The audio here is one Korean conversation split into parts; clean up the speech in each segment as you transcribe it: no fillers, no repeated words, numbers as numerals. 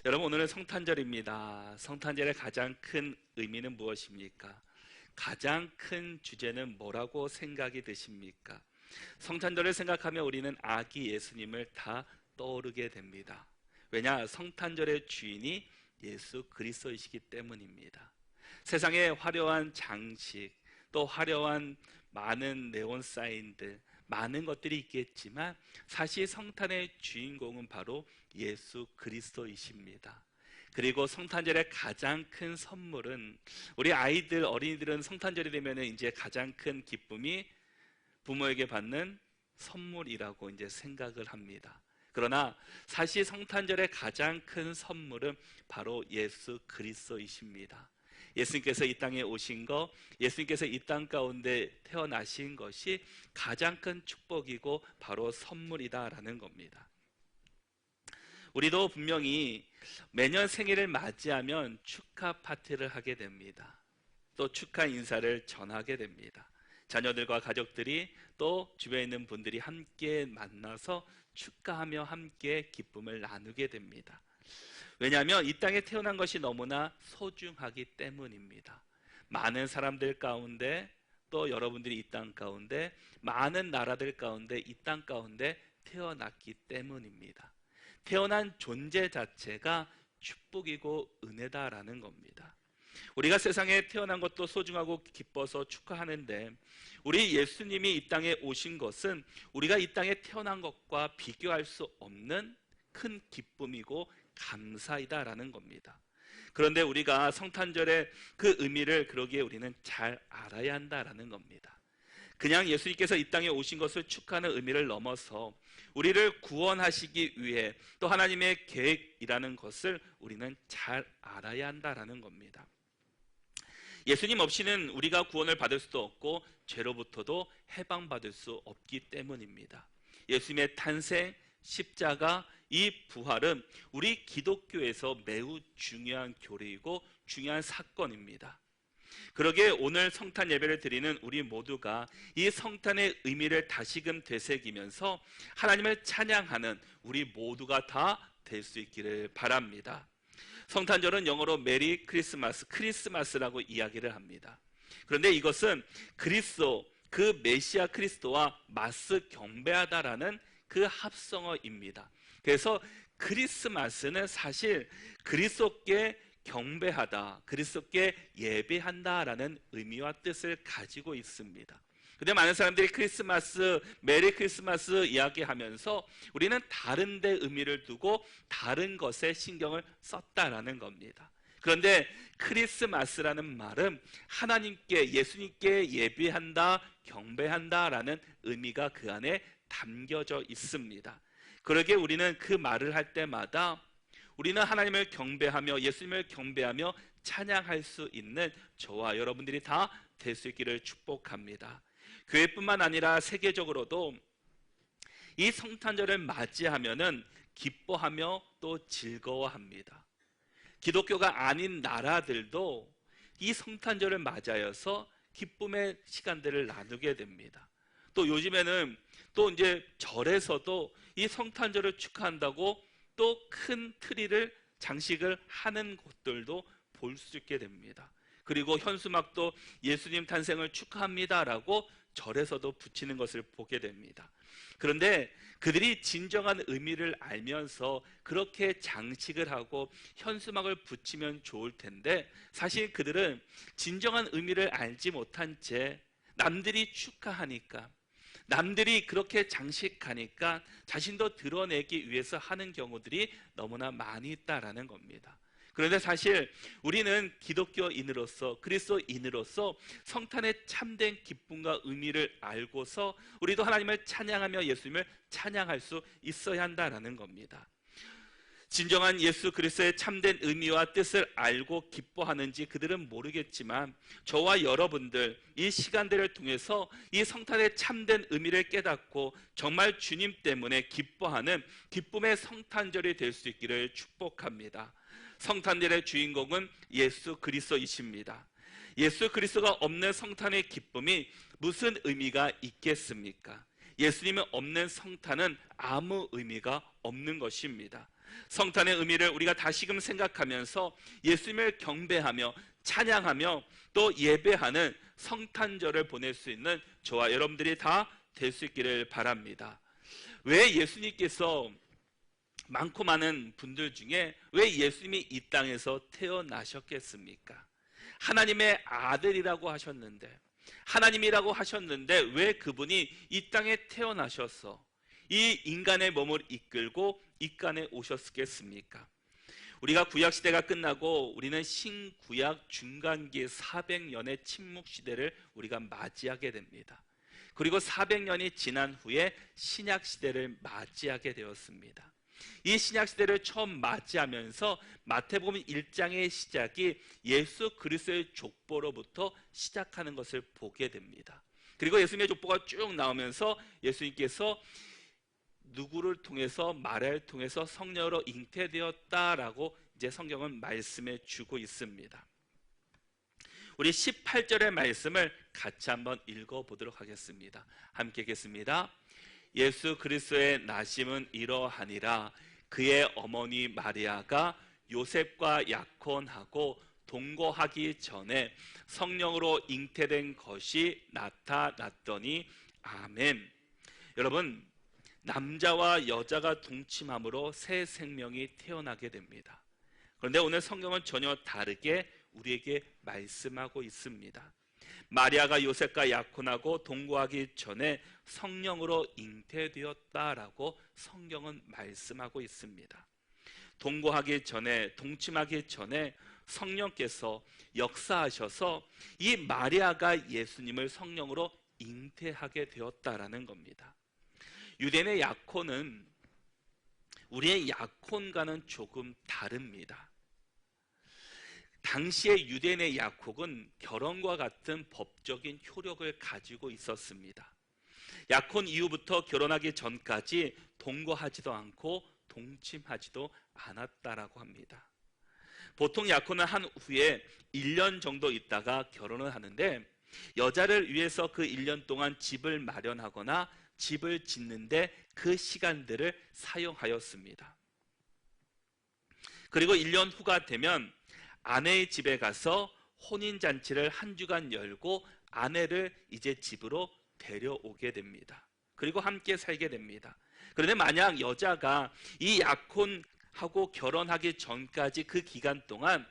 여러분, 오늘은 성탄절입니다. 성탄절의 가장 큰 의미는 무엇입니까? 가장 큰 주제는 뭐라고 생각이 드십니까? 성탄절을 생각하면 우리는 아기 예수님을 다 떠오르게 됩니다. 왜냐? 성탄절의 주인이 예수 그리스도이시기 때문입니다. 세상에 화려한 장식, 또 화려한 많은 네온 사인들, 많은 것들이 있겠지만 사실 성탄의 주인공은 바로 예수 그리스도이십니다. 그리고 성탄절의 가장 큰 선물은, 우리 아이들, 어린이들은 성탄절이 되면 이제 가장 큰 기쁨이 부모에게 받는 선물이라고 이제 생각을 합니다. 그러나 사실 성탄절의 가장 큰 선물은 바로 예수 그리스도이십니다. 예수님께서 이 땅에 오신 것, 예수님께서 이 땅 가운데 태어나신 것이 가장 큰 축복이고 바로 선물이다라는 겁니다. 우리도 분명히 매년 생일을 맞이하면 축하 파티를 하게 됩니다. 또 축하 인사를 전하게 됩니다. 자녀들과 가족들이 또 주변에 있는 분들이 함께 만나서 축하하며 함께 기쁨을 나누게 됩니다. 왜냐하면 이 땅에 태어난 것이 너무나 소중하기 때문입니다. 많은 사람들 가운데, 또 여러분들이 이 땅 가운데, 많은 나라들 가운데, 이 땅 가운데 태어났기 때문입니다. 태어난 존재 자체가 축복이고 은혜다라는 겁니다. 우리가 세상에 태어난 것도 소중하고 기뻐서 축하하는데, 우리 예수님이 이 땅에 오신 것은 우리가 이 땅에 태어난 것과 비교할 수 없는 큰 기쁨이고 감사이다라는 겁니다. 그런데 우리가 성탄절의 그 의미를 그러기에 우리는 잘 알아야 한다라는 겁니다. 그냥 예수님께서 이 땅에 오신 것을 축하하는 의미를 넘어서 우리를 구원하시기 위해 또 하나님의 계획이라는 것을 우리는 잘 알아야 한다라는 겁니다. 예수님 없이는 우리가 구원을 받을 수도 없고 죄로부터도 해방받을 수 없기 때문입니다. 예수님의 탄생, 십자가, 이 부활은 우리 기독교에서 매우 중요한 교리이고 중요한 사건입니다. 그러기에 오늘 성탄 예배를 드리는 우리 모두가 이 성탄의 의미를 다시금 되새기면서 하나님을 찬양하는 우리 모두가 다 될 수 있기를 바랍니다. 성탄절은 영어로 메리 크리스마스, 크리스마스라고 이야기를 합니다. 그런데 이것은 그리스도, 그 메시아 그리스도와 맞서 경배하다라는 그 합성어입니다. 그래서 크리스마스는 사실 그리스도께 경배하다, 그리스도께 예배한다라는 의미와 뜻을 가지고 있습니다. 근데 많은 사람들이 크리스마스, 메리 크리스마스 이야기하면서 우리는 다른 데 의미를 두고 다른 것에 신경을 썼다라는 겁니다. 그런데 크리스마스라는 말은 하나님께, 예수님께 예배한다, 경배한다라는 의미가 그 안에 담겨져 있습니다. 그러기에 우리는 그 말을 할 때마다 우리는 하나님을 경배하며 예수님을 경배하며 찬양할 수 있는 저와 여러분들이 다 될 수 있기를 축복합니다. 교회뿐만 아니라 세계적으로도 이 성탄절을 맞이하면은 기뻐하며 또 즐거워합니다. 기독교가 아닌 나라들도 이 성탄절을 맞아서 기쁨의 시간들을 나누게 됩니다. 또 요즘에는 또 이제 절에서도 이 성탄절을 축하한다고 또 큰 트리를 장식을 하는 곳들도 볼 수 있게 됩니다. 그리고 현수막도 예수님 탄생을 축하합니다라고 절에서도 붙이는 것을 보게 됩니다. 그런데 그들이 진정한 의미를 알면서 그렇게 장식을 하고 현수막을 붙이면 좋을 텐데, 사실 그들은 진정한 의미를 알지 못한 채 남들이 축하하니까, 남들이 그렇게 장식하니까 자신도 드러내기 위해서 하는 경우들이 너무나 많이 있다라는 겁니다. 그런데 사실 우리는 기독교인으로서, 그리스도인으로서 성탄의 참된 기쁨과 의미를 알고서 우리도 하나님을 찬양하며 예수님을 찬양할 수 있어야 한다라는 겁니다. 진정한 예수 그리스도의 참된 의미와 뜻을 알고 기뻐하는지 그들은 모르겠지만, 저와 여러분들 이 시간들을 통해서 이 성탄의 참된 의미를 깨닫고 정말 주님 때문에 기뻐하는 기쁨의 성탄절이 될 수 있기를 축복합니다. 성탄절의 주인공은 예수 그리스도이십니다. 예수 그리스도가 없는 성탄의 기쁨이 무슨 의미가 있겠습니까? 예수님이 없는 성탄은 아무 의미가 없는 것입니다. 성탄의 의미를 우리가 다시금 생각하면서 예수님을 경배하며 찬양하며 또 예배하는 성탄절을 보낼 수 있는 저와 여러분들이 다 될 수 있기를 바랍니다. 왜 예수님께서 많고 많은 분들 중에 왜 예수님이 이 땅에서 태어나셨겠습니까? 하나님의 아들이라고 하셨는데, 하나님이라고 하셨는데 왜 그분이 이 땅에 태어나셔서 이 인간의 몸을 이끌고 이 땅에 오셨겠습니까? 우리가 구약시대가 끝나고 우리는 신구약 중간기 400년의 침묵시대를 우리가 맞이하게 됩니다. 그리고 400년이 지난 후에 신약시대를 맞이하게 되었습니다. 이 신약시대를 처음 맞이하면서 마태복음 1장의 시작이 예수 그리스도의 족보로부터 시작하는 것을 보게 됩니다. 그리고 예수님의 족보가 쭉 나오면서 예수님께서 누구를 통해서, 마리아를 통해서 성령으로 잉태되었다라고 이제 성경은 말씀해 주고 있습니다. 우리 18절의 말씀을 같이 한번 읽어보도록 하겠습니다. 함께 읽겠습니다. 예수 그리스도의 나심은 이러하니라. 그의 어머니 마리아가 요셉과 약혼하고 동거하기 전에 성령으로 잉태된 것이 나타났더니 아멘. 여러분, 남자와 여자가 동침함으로 새 생명이 태어나게 됩니다. 그런데 오늘 성경은 전혀 다르게 우리에게 말씀하고 있습니다. 마리아가 요셉과 약혼하고 동거하기 전에 성령으로 잉태되었다라고 성경은 말씀하고 있습니다. 동거하기 전에, 동침하기 전에 성령께서 역사하셔서 이 마리아가 예수님을 성령으로 잉태하게 되었다라는 겁니다. 유대인의 약혼은 우리의 약혼과는 조금 다릅니다. 당시의 유대인의 약혼은 결혼과 같은 법적인 효력을 가지고 있었습니다. 약혼 이후부터 결혼하기 전까지 동거하지도 않고 동침하지도 않았다라고 합니다. 보통 약혼을 한 후에 1년 정도 있다가 결혼을 하는데, 여자를 위해서 그 1년 동안 집을 마련하거나 집을 짓는데 그 시간들을 사용하였습니다. 그리고 1년 후가 되면 아내의 집에 가서 혼인잔치를 한 주간 열고 아내를 이제 집으로 데려오게 됩니다. 그리고 함께 살게 됩니다. 그런데 만약 여자가 이 약혼하고 결혼하기 전까지 그 기간 동안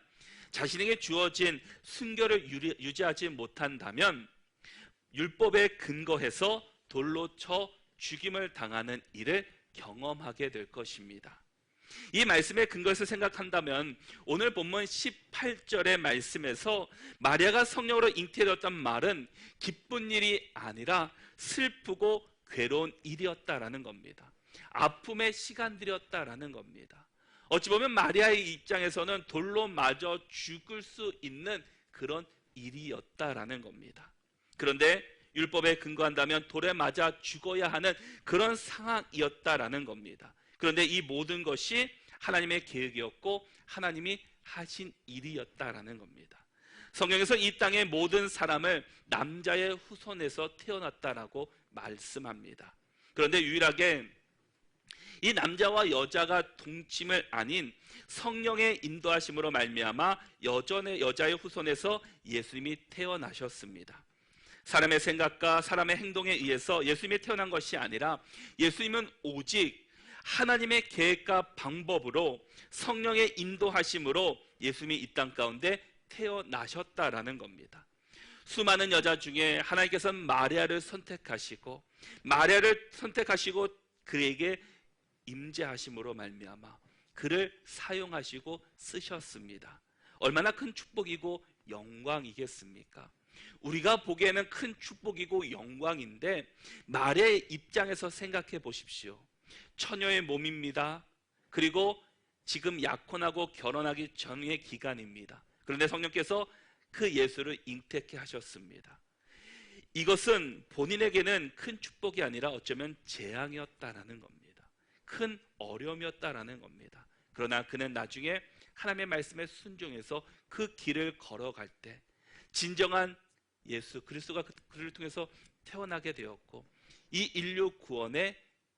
자신에게 주어진 순결을 유지하지 못한다면 율법에 근거해서 돌로 쳐 죽임을 당하는 일을 경험하게 될 것입니다. 이 말씀의 근거에서 생각한다면 오늘 본문 18절의 말씀에서 마리아가 성령으로 잉태되었단 말은 기쁜 일이 아니라 슬프고 괴로운 일이었다라는 겁니다. 아픔의 시간들이었다라는 겁니다. 어찌 보면 마리아의 입장에서는 돌로 맞아 죽을 수 있는 그런 일이었다라는 겁니다. 그런데 율법에 근거한다면 돌에 맞아 죽어야 하는 그런 상황이었다라는 겁니다. 그런데 이 모든 것이 하나님의 계획이었고 하나님이 하신 일이었다라는 겁니다. 성경에서 이 땅의 모든 사람을 남자의 후손에서 태어났다라고 말씀합니다. 그런데 유일하게 이 남자와 여자가 동침을 아닌 성령의 인도하심으로 말미암아 여자의 후손에서 예수님이 태어나셨습니다. 사람의 생각과 사람의 행동에 의해서 예수님이 태어난 것이 아니라 예수님은 오직 하나님의 계획과 방법으로 성령의 인도하심으로 예수님이 이 땅 가운데 태어나셨다라는 겁니다. 수많은 여자 중에 하나님께서는 마리아를 선택하시고 그에게 임재하심으로 말미암아 그를 사용하시고 쓰셨습니다. 얼마나 큰 축복이고 영광이겠습니까? 우리가 보기에는 큰 축복이고 영광인데 마리아의 입장에서 생각해 보십시오. 처녀의 몸입니다. 그리고 지금 약혼하고 결혼하기 전의 기간입니다. 그런데 성령께서 그 예수를 잉태케 하셨습니다. 이것은 본인에게는 큰 축복이 아니라 어쩌면 재앙이었다라는 겁니다. 큰 어려움이었다라는 겁니다. 그러나 그는 나중에 하나님의 말씀에 순종해서 그 길을 걸어갈 때 진정한 예수 그리스도가 그를 통해서 태어나게 되었고 이 인류 구원의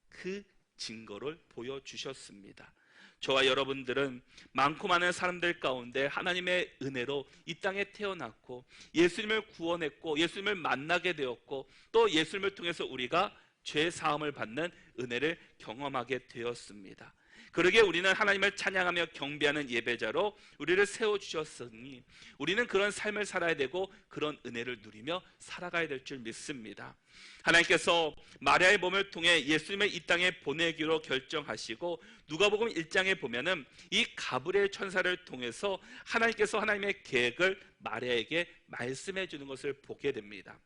그 증거를 보여주셨습니다. 저와 여러분들은 많고 많은 사람들 가운데 하나님의 은혜로 이 땅에 태어났고 예수님을 구원했고 예수님을 만나게 되었고 또 예수님을 통해서 우리가 죄 사함을 받는 은혜를 경험하게 되었습니다. 그러기에 우리는 하나님을 찬양하며 경배하는 예배자로 우리를 세워주셨으니 우리는 그런 삶을 살아야 되고 그런 은혜를 누리며 살아가야 될 줄 믿습니다. 하나님께서 마리아의 몸을 통해 예수님을 이 땅에 보내기로 결정하시고 누가복음 1장에 보면은 이 가브리엘 천사를 통해서 하나님께서 하나님의 계획을 마리아에게 말씀해 주는 것을 보게 됩니다.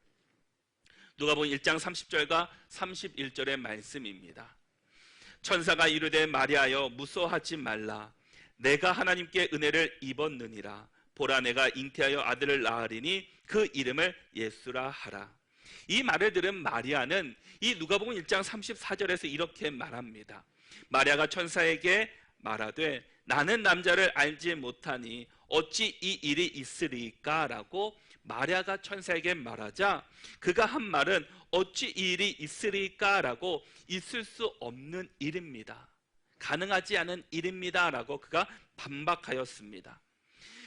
누가복음 1장 30절과 31절의 말씀입니다. 천사가 이르되 마리아여 무서워하지 말라. 내가 하나님께 은혜를 입었느니라. 보라 내가 잉태하여 아들을 낳으리니 그 이름을 예수라 하라. 이 말을 들은 마리아는 이 누가복음 1장 34절에서 이렇게 말합니다. 마리아가 천사에게 말하되 나는 남자를 알지 못하니 어찌 이 일이 있으리까? 라고 마리아가 천사에게 말하자 그가 한 말은 어찌 이 일이 있으리까? 라고 있을 수 없는 일입니다. 가능하지 않은 일입니다. 라고 그가 반박하였습니다.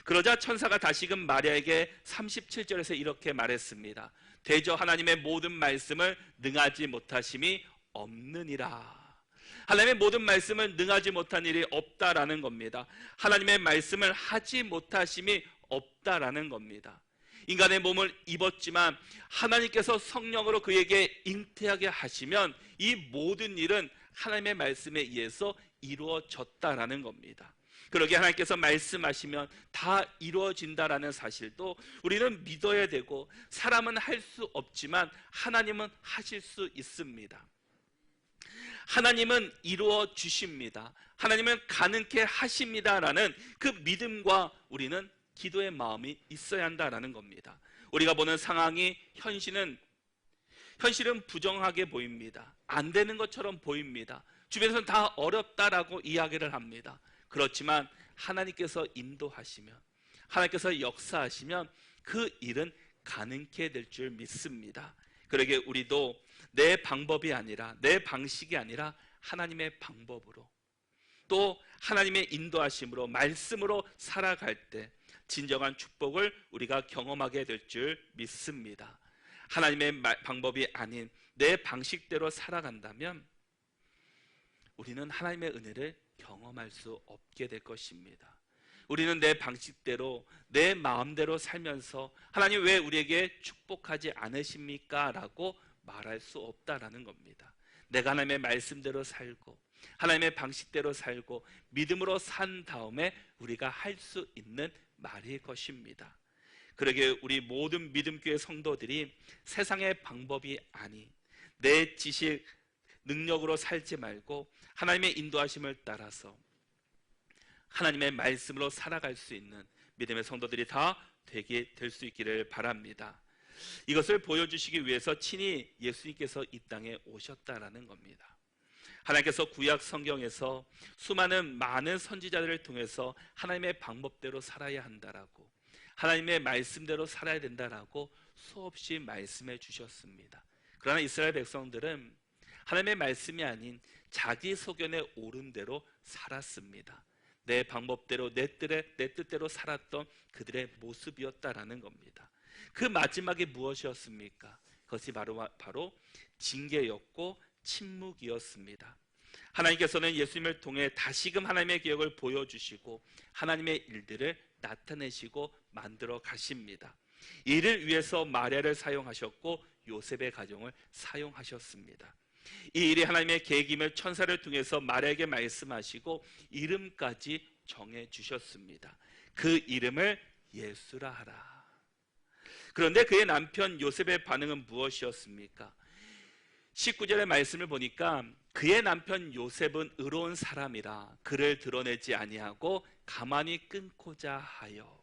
그러자 천사가 다시금 마리아에게 37절에서 이렇게 말했습니다. 대저 하나님의 모든 말씀을 능하지 못하심이 없느니라. 하나님의 모든 말씀을 능하지 못한 일이 없다라는 겁니다. 하나님의 말씀을 하지 못하심이 없다라는 겁니다. 인간의 몸을 입었지만 하나님께서 성령으로 그에게 잉태하게 하시면 이 모든 일은 하나님의 말씀에 의해서 이루어졌다라는 겁니다. 그러기에 하나님께서 말씀하시면 다 이루어진다라는 사실도 우리는 믿어야 되고 사람은 할 수 없지만 하나님은 하실 수 있습니다. 하나님은 이루어 주십니다. 하나님은 가능케 하십니다라는 그 믿음과 우리는 기도의 마음이 있어야 한다라는 겁니다. 우리가 보는 상황이 현실은 부정하게 보입니다. 안 되는 것처럼 보입니다. 주변에서는 다 어렵다라고 이야기를 합니다. 그렇지만 하나님께서 인도하시면 하나님께서 역사하시면 그 일은 가능케 될 줄 믿습니다. 그러기에 우리도 내 방법이 아니라 내 방식이 아니라 하나님의 방법으로 또 하나님의 인도하심으로 말씀으로 살아갈 때 진정한 축복을 우리가 경험하게 될 줄 믿습니다. 하나님의 방법이 아닌 내 방식대로 살아간다면 우리는 하나님의 은혜를 경험할 수 없게 될 것입니다. 우리는 내 방식대로 내 마음대로 살면서 하나님 왜 우리에게 축복하지 않으십니까? 라고 말할 수 없다라는 겁니다. 내가 하나님의 말씀대로 살고 하나님의 방식대로 살고 믿음으로 산 다음에 우리가 할 수 있는 말일 것입니다. 그러기에 우리 모든 믿음교회 성도들이 세상의 방법이 아닌 내 지식, 능력으로 살지 말고 하나님의 인도하심을 따라서 하나님의 말씀으로 살아갈 수 있는 믿음의 성도들이 다 되게 될 수 있기를 바랍니다. 이것을 보여주시기 위해서 친히 예수님께서 이 땅에 오셨다라는 겁니다. 하나님께서 구약 성경에서 많은 선지자들을 통해서 하나님의 방법대로 살아야 한다라고 하나님의 말씀대로 살아야 된다라고 수없이 말씀해 주셨습니다. 그러나 이스라엘 백성들은 하나님의 말씀이 아닌 자기 소견에 오른 대로 살았습니다. 내 방법대로 내 뜻대로 살았던 그들의 모습이었다라는 겁니다. 그 마지막이 무엇이었습니까? 그것이 바로 징계였고 침묵이었습니다. 하나님께서는 예수님을 통해 다시금 하나님의 계획을 보여주시고 하나님의 일들을 나타내시고 만들어 가십니다. 이를 위해서 마리아를 사용하셨고 요셉의 가정을 사용하셨습니다. 이 일이 하나님의 계획임을 천사를 통해서 마리아에게 말씀하시고 이름까지 정해주셨습니다. 그 이름을 예수라 하라. 그런데 그의 남편 요셉의 반응은 무엇이었습니까? 19절의 말씀을 보니까 그의 남편 요셉은 의로운 사람이라 그를 드러내지 아니하고 가만히 끊고자 하여.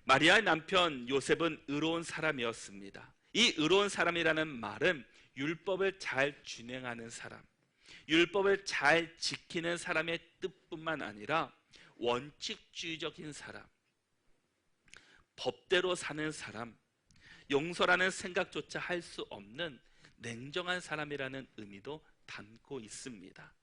마리아의 남편 요셉은 의로운 사람이었습니다. 이 의로운 사람이라는 말은 율법을 잘 준행하는 사람, 율법을 잘 지키는 사람의 뜻뿐만 아니라 원칙주의적인 사람, 법대로 사는 사람, 용서라는 생각조차 할 수 없는 냉정한 사람이라는 의미도 담고 있습니다.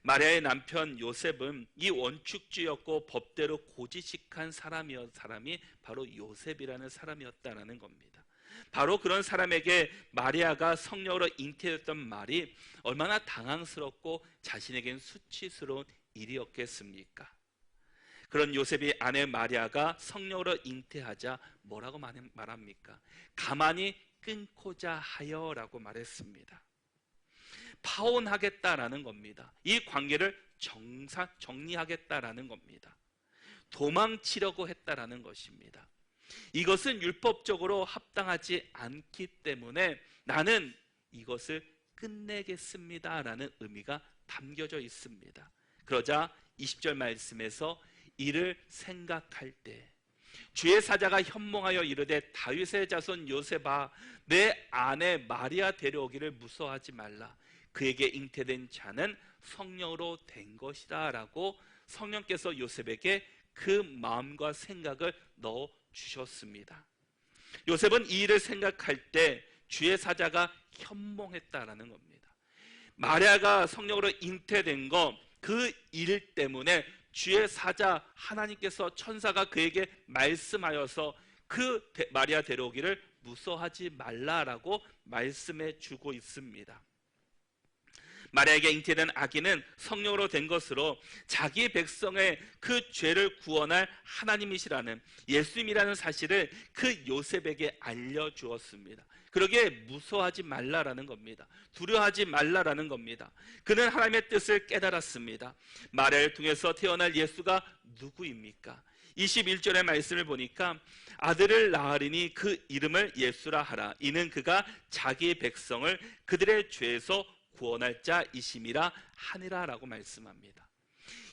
마리아의 남편 요셉은 이 원축주였고 법대로 고지식한 사람이 바로 요셉이라는 사람이었다는 겁니다. 바로 그런 사람에게 마리아가 성령으로 잉태했던 말이 얼마나 당황스럽고 자신에겐 수치스러운 일이었겠습니까? 그런 요셉의 아내 마리아가 성령으로 잉태하자 뭐라고 말합니까? 가만히 끊고자 하여라고 말했습니다. 파혼하겠다라는 겁니다. 이 관계를 정리하겠다라는 겁니다. 도망치려고 했다라는 것입니다. 이것은 율법적으로 합당하지 않기 때문에 나는 이것을 끝내겠습니다라는 의미가 담겨져 있습니다. 그러자 20절 말씀에서 이를 생각할 때 주의 사자가 현몽하여 이르되 다윗의 자손 요셉아 내 아내 마리아 데려오기를 무서워하지 말라. 그에게 잉태된 자는 성령으로 된 것이다 라고 성령께서 요셉에게 그 마음과 생각을 넣어 주셨습니다. 요셉은 이 일을 생각할 때 주의 사자가 현몽했다라는 겁니다. 마리아가 성령으로 잉태된 거 그 일 때문에 주의 사자 하나님께서 천사가 그에게 말씀하여서 그 마리아 데려오기를 무서워하지 말라라고 말씀해 주고 있습니다. 마리아에게 잉태된 아기는 성령으로 된 것으로 자기 백성의 그 죄를 구원할 하나님이시라는 예수님이라는 사실을 그 요셉에게 알려주었습니다. 그러기에 무서워하지 말라라는 겁니다. 두려워하지 말라라는 겁니다. 그는 하나님의 뜻을 깨달았습니다. 마리아를 통해서 태어날 예수가 누구입니까? 21절의 말씀을 보니까 아들을 낳으리니 그 이름을 예수라 하라. 이는 그가 자기 백성을 그들의 죄에서 구원할 자이심이라 하니라라고 말씀합니다.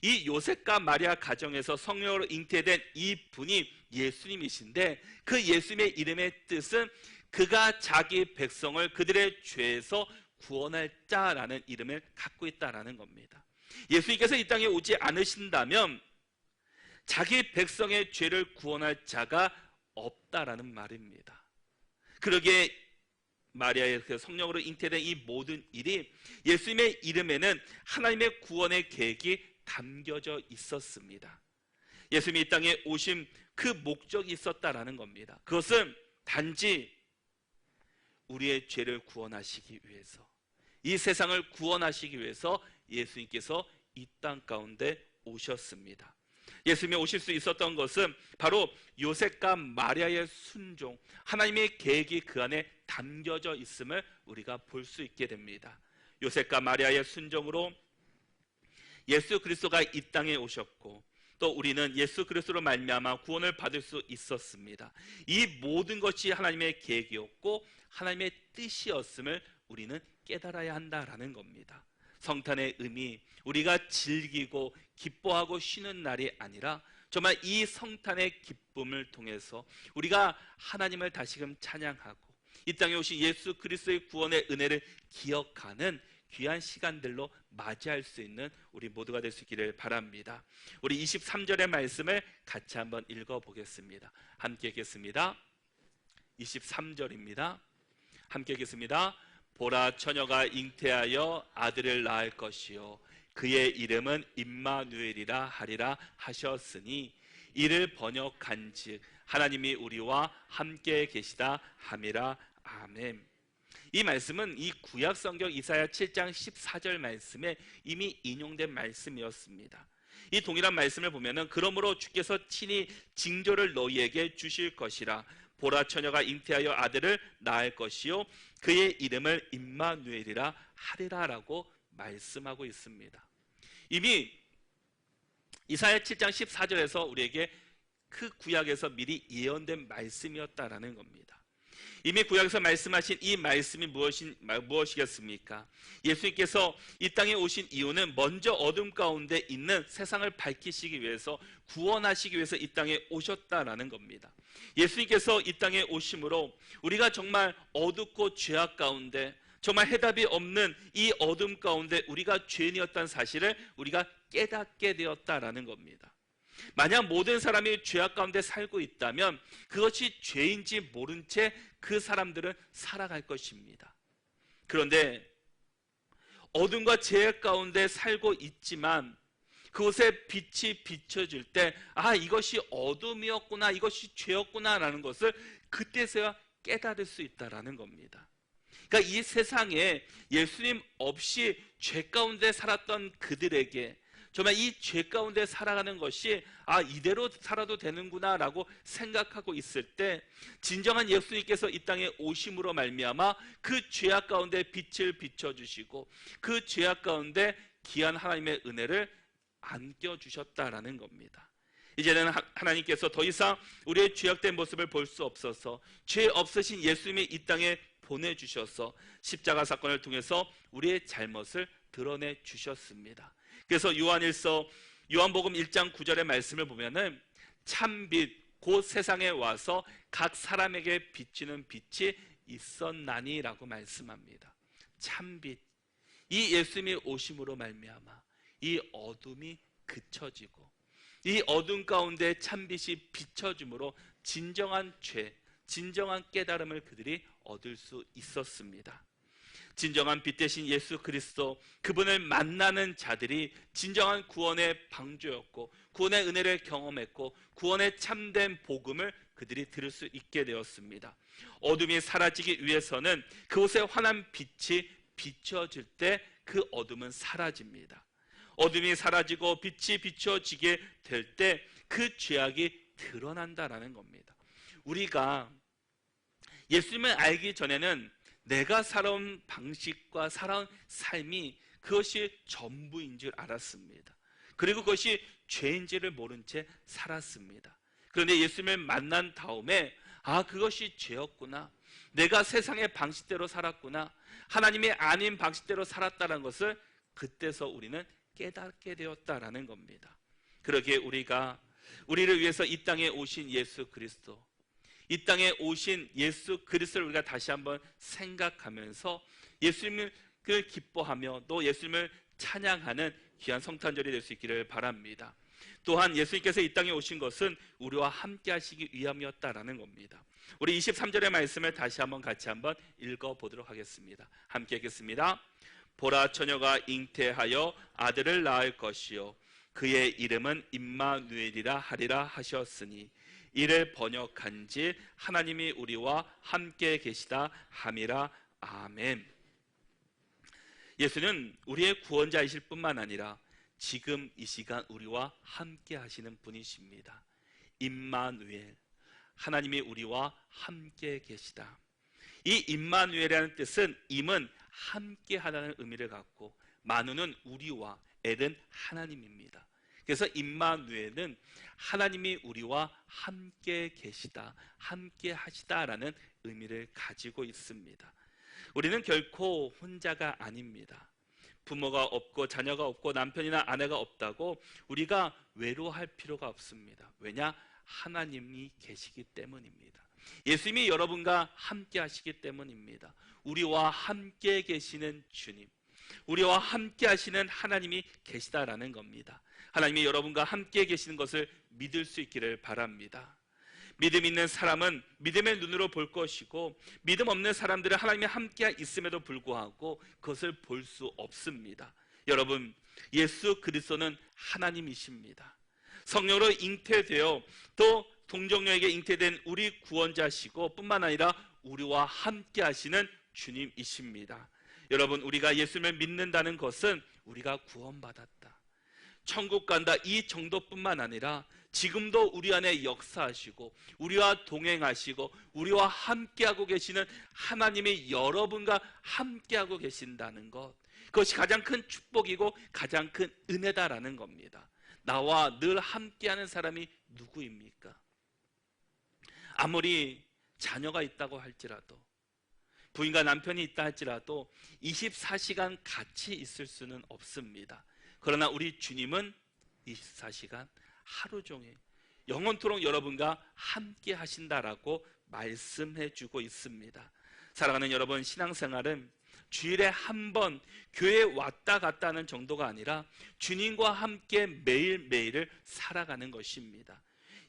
이 요셉과 마리아 가정에서 성령으로 잉태된 이 분이 예수님이신데 그 예수님의 이름의 뜻은 그가 자기 백성을 그들의 죄에서 구원할 자라는 이름을 갖고 있다라는 겁니다. 예수님께서 이 땅에 오지 않으신다면 자기 백성의 죄를 구원할 자가 없다라는 말입니다. 그러기에 마리아의 성령으로 잉태된 이 모든 일이 예수님의 이름에는 하나님의 구원의 계획이 담겨져 있었습니다. 예수님이 이 땅에 오신 그 목적이 있었다라는 겁니다. 그것은 단지 우리의 죄를 구원하시기 위해서, 이 세상을 구원하시기 위해서 예수님께서 이 땅 가운데 오셨습니다. 예수님이 오실 수 있었던 것은 바로 요셉과 마리아의 순종, 하나님의 계획이 그 안에 담겨져 있음을 우리가 볼 수 있게 됩니다. 요셉과 마리아의 순종으로 예수 그리스도가 이 땅에 오셨고 또 우리는 예수 그리스도로 말미암아 구원을 받을 수 있었습니다. 이 모든 것이 하나님의 계획이었고 하나님의 뜻이었음을 우리는 깨달아야 한다라는 겁니다. 성탄의 의미, 우리가 즐기고 기뻐하고 쉬는 날이 아니라 정말 이 성탄의 기쁨을 통해서 우리가 하나님을 다시금 찬양하고 이 땅에 오신 예수 그리스도의 구원의 은혜를 기억하는 귀한 시간들로 맞이할 수 있는 우리 모두가 될 수 있기를 바랍니다. 우리 23절의 말씀을 같이 한번 읽어보겠습니다. 함께 읽겠습니다. 23절입니다. 함께 읽겠습니다. 보라 처녀가 잉태하여 아들을 낳을 것이요 그의 이름은 임마누엘이라 하리라 하셨으니 이를 번역한즉 하나님이 우리와 함께 계시다 함이라. 아멘. 이 말씀은 이 구약 성경 이사야 7장 14절 말씀에 이미 인용된 말씀이었습니다. 이 동일한 말씀을 보면은 그러므로 주께서 친히 징조를 너희에게 주실 것이라. 보라 처녀가 잉태하여 아들을 낳을 것이요 그의 이름을 임마누엘이라 하리라라고 말씀하고 있습니다. 이미 이사야 7장 14절에서 우리에게 그 구약에서 미리 예언된 말씀이었다라는 겁니다. 이미 구약에서 말씀하신 이 말씀이 무엇이겠습니까? 예수님께서 이 땅에 오신 이유는 먼저 어둠 가운데 있는 세상을 밝히시기 위해서, 구원하시기 위해서 이 땅에 오셨다라는 겁니다. 예수님께서 이 땅에 오심으로 우리가 정말 어둡고 죄악 가운데, 정말 해답이 없는 이 어둠 가운데 우리가 죄인이었다는 사실을 우리가 깨닫게 되었다라는 겁니다. 만약 모든 사람이 죄악 가운데 살고 있다면 그것이 죄인지 모른 채 그 사람들은 살아갈 것입니다. 그런데 어둠과 죄악 가운데 살고 있지만 그곳에 빛이 비춰질 때 이것이 어둠이었구나, 이것이 죄였구나 라는 것을 그때서야 깨달을 수 있다라는 겁니다. 그러니까 이 세상에 예수님 없이 죄 가운데 살았던 그들에게 정말 이 죄 가운데 살아가는 것이 이대로 살아도 되는구나 라고 생각하고 있을 때 진정한 예수님께서 이 땅에 오심으로 말미암아 그 죄악 가운데 빛을 비춰주시고 그 죄악 가운데 귀한 하나님의 은혜를 안겨주셨다라는 겁니다. 이제는 하나님께서 더 이상 우리의 죄악된 모습을 볼 수 없어서 죄 없으신 예수님이 이 땅에 보내주셔서 십자가 사건을 통해서 우리의 잘못을 드러내 주셨습니다. 그래서 요한복음 1장 9절의 말씀을 보면은 참빛 곧 세상에 와서 각 사람에게 비치는 빛이 있었나니 라고 말씀합니다. 참빛, 이 예수님이 오심으로 말미암아 이 어둠이 그쳐지고 이 어둠 가운데 참빛이 비춰짐으로 진정한 죄, 진정한 깨달음을 그들이 얻을 수 있었습니다. 진정한 빛 대신 예수 그리스도, 그분을 만나는 자들이 진정한 구원의 방주였고 구원의 은혜를 경험했고 구원의 참된 복음을 그들이 들을 수 있게 되었습니다. 어둠이 사라지기 위해서는 그곳에 환한 빛이 비춰질 때 그 어둠은 사라집니다. 어둠이 사라지고 빛이 비춰지게 될 때 그 죄악이 드러난다라는 겁니다. 우리가 예수님을 알기 전에는 내가 살아온 방식과 살아온 삶이 그것이 전부인 줄 알았습니다. 그리고 그것이 죄인지를 모른 채 살았습니다. 그런데 예수님을 만난 다음에 그것이 죄였구나, 내가 세상의 방식대로 살았구나, 하나님이 아닌 방식대로 살았다는 것을 그때서 우리는 깨닫게 되었다라는 겁니다. 그러기에 우리를 위해서 이 땅에 오신 예수 그리스도, 이 땅에 오신 예수 그리스도를 우리가 다시 한번 생각하면서 예수님을 기뻐하며 또 예수님을 찬양하는 귀한 성탄절이 될 수 있기를 바랍니다. 또한 예수님께서 이 땅에 오신 것은 우리와 함께 하시기 위함이었다라는 겁니다. 우리 23절의 말씀을 다시 한번 같이 한번 읽어보도록 하겠습니다. 함께 읽겠습니다. 보라, 처녀가 잉태하여 아들을 낳을 것이요 그의 이름은 임마누엘이라 하리라 하셨으니 이를 번역한지 하나님이 우리와 함께 계시다 함이라. 아멘. 예수는 우리의 구원자이실 뿐만 아니라 지금 이 시간 우리와 함께 하시는 분이십니다. 임마누엘, 하나님이 우리와 함께 계시다. 이 임마누엘이라는 뜻은 임은 함께 하다는 의미를 갖고 마누는 우리와 엘은 하나님입니다. 그래서 임마누엘은 하나님이 우리와 함께 계시다, 함께 하시다라는 의미를 가지고 있습니다. 우리는 결코 혼자가 아닙니다. 부모가 없고 자녀가 없고 남편이나 아내가 없다고 우리가 외로워할 필요가 없습니다. 왜냐? 하나님이 계시기 때문입니다. 예수님이 여러분과 함께 하시기 때문입니다. 우리와 함께 계시는 주님, 우리와 함께 하시는 하나님이 계시다라는 겁니다. 하나님이 여러분과 함께 계시는 것을 믿을 수 있기를 바랍니다. 믿음 있는 사람은 믿음의 눈으로 볼 것이고 믿음 없는 사람들은 하나님이 함께 있음에도 불구하고 그것을 볼 수 없습니다. 여러분, 예수 그리스도는 하나님이십니다. 성령으로 잉태되어 또 동정녀에게 잉태된 우리 구원자시고 뿐만 아니라 우리와 함께 하시는 주님이십니다. 여러분, 우리가 예수님을 믿는다는 것은 우리가 구원받았다, 천국 간다, 이 정도뿐만 아니라 지금도 우리 안에 역사하시고 우리와 동행하시고 우리와 함께하고 계시는 하나님이 여러분과 함께하고 계신다는 것, 그것이 가장 큰 축복이고 가장 큰 은혜다라는 겁니다. 나와 늘 함께하는 사람이 누구입니까? 아무리 자녀가 있다고 할지라도, 부인과 남편이 있다 할지라도 24시간 같이 있을 수는 없습니다. 그러나 우리 주님은 24시간 하루 종일 영원토록 여러분과 함께 하신다라고 말씀해 주고 있습니다. 사랑하는 여러분, 신앙생활은 주일에 한 번 교회에 왔다 갔다 하는 정도가 아니라 주님과 함께 매일매일을 살아가는 것입니다.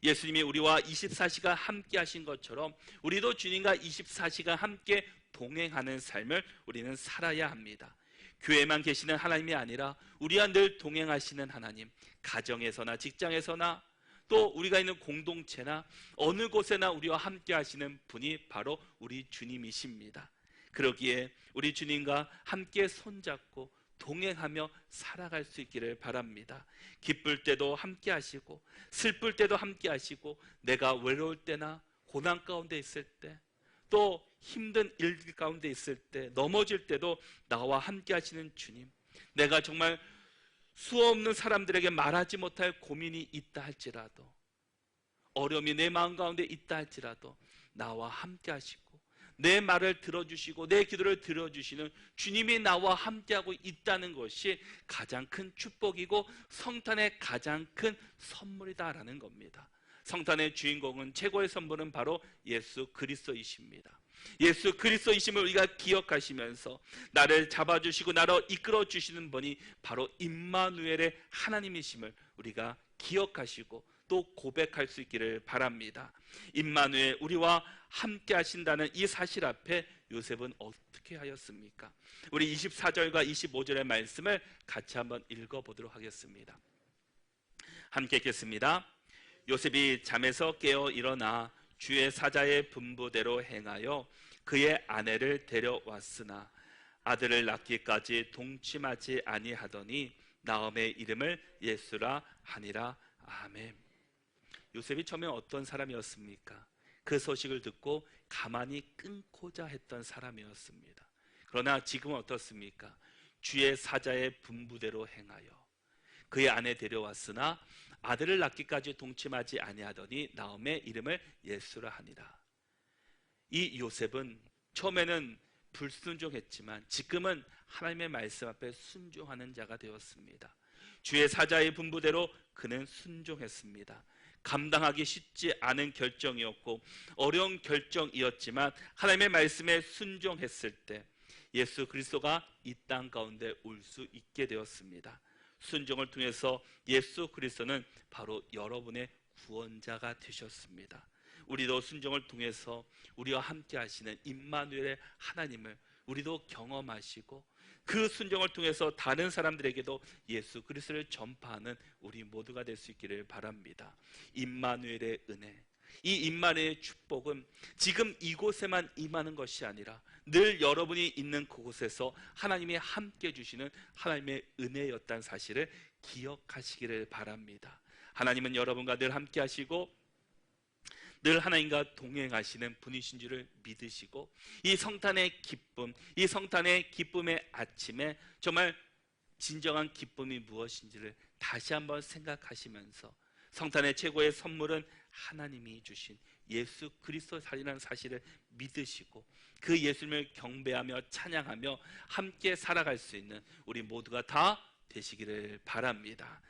예수님이 우리와 24시간 함께 하신 것처럼 우리도 주님과 24시간 함께 동행하는 삶을 우리는 살아야 합니다. 교회만 계시는 하나님이 아니라 우리와 늘 동행하시는 하나님, 가정에서나 직장에서나 또 우리가 있는 공동체나 어느 곳에나 우리와 함께 하시는 분이 바로 우리 주님이십니다. 그러기에 우리 주님과 함께 손잡고 동행하며 살아갈 수 있기를 바랍니다. 기쁠 때도 함께 하시고 슬플 때도 함께 하시고 내가 외로울 때나 고난 가운데 있을 때 또 힘든 일 가운데 있을 때 넘어질 때도 나와 함께 하시는 주님, 내가 정말 수없는 사람들에게 말하지 못할 고민이 있다 할지라도 어려움이 내 마음 가운데 있다 할지라도 나와 함께 하시고 내 말을 들어주시고 내 기도를 들어주시는 주님이 나와 함께하고 있다는 것이 가장 큰 축복이고 성탄의 가장 큰 선물이다라는 겁니다. 성탄의 주인공은, 최고의 선물은 바로 예수 그리스도이십니다. 예수 그리스도이심을 우리가 기억하시면서 나를 잡아주시고 나를 이끌어 주시는 분이 바로 임마누엘의 하나님이심을 우리가 기억하시고 또 고백할 수 있기를 바랍니다. 임마누엘, 우리와 함께 하신다는 이 사실 앞에 요셉은 어떻게 하였습니까? 우리 24절과 25절의 말씀을 같이 한번 읽어보도록 하겠습니다. 함께 읽겠습니다. 요셉이 잠에서 깨어 일어나 주의 사자의 분부대로 행하여 그의 아내를 데려왔으나 아들을 낳기까지 동침하지 아니하더니 나음의 이름을 예수라 하니라. 아멘. 요셉이 처음에 어떤 사람이었습니까? 그 소식을 듣고 가만히 끊고자 했던 사람이었습니다. 그러나 지금은 어떻습니까? 주의 사자의 분부대로 행하여 그의 아내 데려왔으나 아들을 낳기까지 동침하지 아니하더니 나음의 이름을 예수라 하니라. 이 요셉은 처음에는 불순종했지만 지금은 하나님의 말씀 앞에 순종하는 자가 되었습니다. 주의 사자의 분부대로 그는 순종했습니다. 감당하기 쉽지 않은 결정이었고 어려운 결정이었지만 하나님의 말씀에 순종했을 때 예수 그리스도가 이 땅 가운데 올 수 있게 되었습니다. 순종을 통해서 예수 그리스도는 바로 여러분의 구원자가 되셨습니다. 우리도 순종을 통해서 우리와 함께 하시는 임마누엘의 하나님을 우리도 경험하시고 그 순종을 통해서 다른 사람들에게도 예수 그리스도를 전파하는 우리 모두가 될 수 있기를 바랍니다. 임마누엘의 은혜, 이 임마누엘의 축복은 지금 이곳에만 임하는 것이 아니라 늘 여러분이 있는 그곳에서 하나님이 함께 주시는 하나님의 은혜였다는 사실을 기억하시기를 바랍니다. 하나님은 여러분과 늘 함께 하시고 늘 하나님과 동행하시는 분이신 줄을 믿으시고 이 성탄의 기쁨, 이 성탄의 기쁨의 아침에 정말 진정한 기쁨이 무엇인지를 다시 한번 생각하시면서 성탄의 최고의 선물은 하나님이 주신 예수 그리스도 살이라는 사실을 믿으시고 그 예수님을 경배하며 찬양하며 함께 살아갈 수 있는 우리 모두가 다 되시기를 바랍니다.